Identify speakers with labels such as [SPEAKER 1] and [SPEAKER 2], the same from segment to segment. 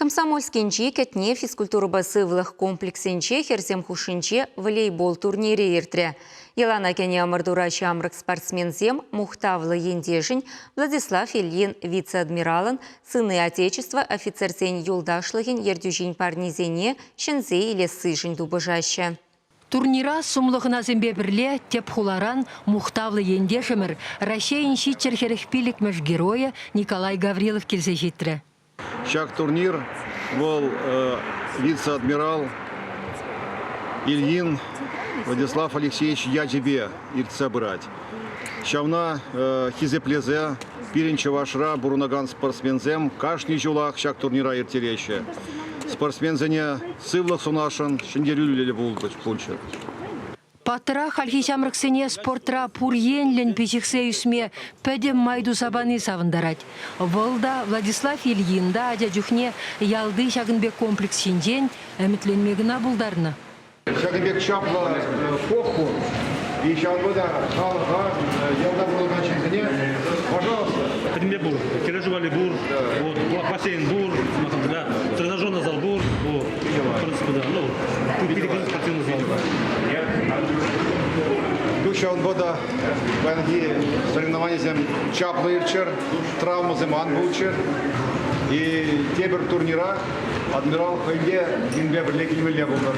[SPEAKER 1] Комсомольскинче кетне физкультура басывлых комплексенче херзем хушинче волейбол турнире иртре. Елана кене амардура чамрык спортсмензем Мухтавлы ендежин Владислав Ильин вице-адмиралын сыны Отечества офицерзен юлдашлыгин ердюжин парнизене шензе или сыжин дубыжаще.
[SPEAKER 2] Турнира сумлығына зембе бірле тепхуларан Мухтавлы ендешімір Россиян шитчер херехпилік мәш героя Николай Гаврилов келсе життірі.
[SPEAKER 3] Шаг турнир был вице-адмирал Ильин Владислав Алексеевич я тебе иртса брать. Шавна хизеплезе пиринче вашра бурунаган спортсмензем кашни жулах шаг турнира иртереще. Спортсмензене сывлах сунашан шендерюлили булчер.
[SPEAKER 2] Паттыра халхишамрыксене спортра пурьенлен печексе үсме пөдем майду сабаны савындарать. Волда Владислав Ильинда адя жүхне ялды шагынбек комплекс шинжен әмітленмегіна бұлдарына.
[SPEAKER 3] Шагынбек шапла поху и шагынбада халыға ялда бұлған шинжене. Пожалуйста.
[SPEAKER 4] Шагынбек бур, кережували бур, бассейн бур, тренажерный зал бур, в принципе, да, перегрузить спортивный зал.
[SPEAKER 3] Душа он вода венги соревнования зем чаплы ирчер, травму земан булчер и тебер турнира адмирал Хайде гинбе бирлекилмеле булдар.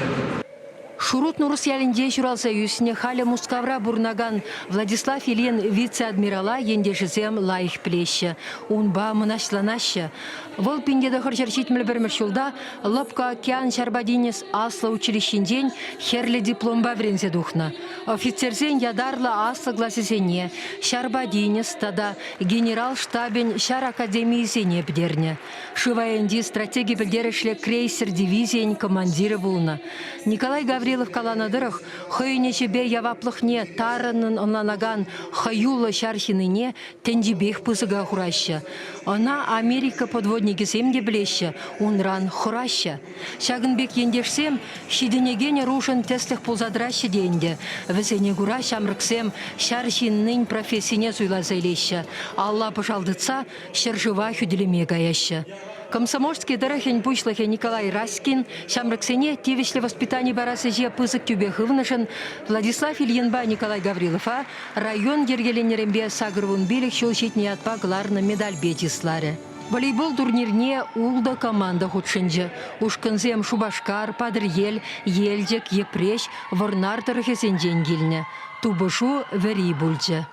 [SPEAKER 2] Шурут Нурус ялинде журалса юсіне халя мускавра бурнаган Владислав Ильин вице-адмирала ендешізем лайық плещі. Унба мұнашланашы. Вол пиндеді хырчарчитміл бірміршулда Лапка океан Шарбадинес асла училищенден херлі дипломба врензе духна. Офицерзен ядарлы асла гласесене Шарбадинес тада генерал-штабен Шар академиесене бдерне. Шываенди стратегии білдерішлі крейсер дивизиен командиры булна. Николай Гаврилов каланадырых хойнечебе яваплыхне тарынын онланаган хаюлы шархиныне тендибех пызыга хураща. Она Америка подводники семде блеща, унран хураща. Шагынбек ендешсем шиденегене рушын тестлых пулзадраща денде. Весене гура шамрыксем шархиннын профессине суйлазайлеща. Алла пожалдыца шаржыва хюделеме гаяща. Комсомольский дырахень пучлахе Николай Раскин, шамрыксене тивишле воспитание барасы же пызык тюбех ывнышын, Владислав Ильинба Николай Гаврилова, район ергеленерембе сагырвун билик шулшитне атпа гларны медаль бетисларе. Волейбол турнирне улда команда худшынжы. Ушкынзем Шубашкар, Падырел, Елдек, Епрещ, Ворнар тырыхесенжен келіне. Тубышу вери бульджы.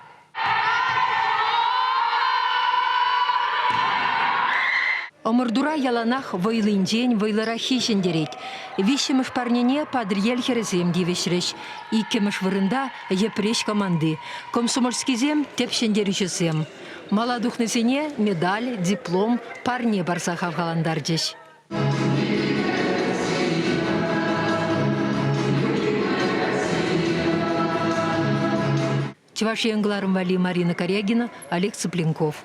[SPEAKER 2] Омырдура яланах вайлынжен вайлара хишендерек. Вишемыш парнене Падырел херезем девешреш. Иккемыш вырында Епрещ команды. Комсомольскизем тепшендерішізем. Маладухнысене медаль, диплом парне барса хавгаландарджеш. Чеваши Англарым Вали Марина Корягина, Олег Цыпленков.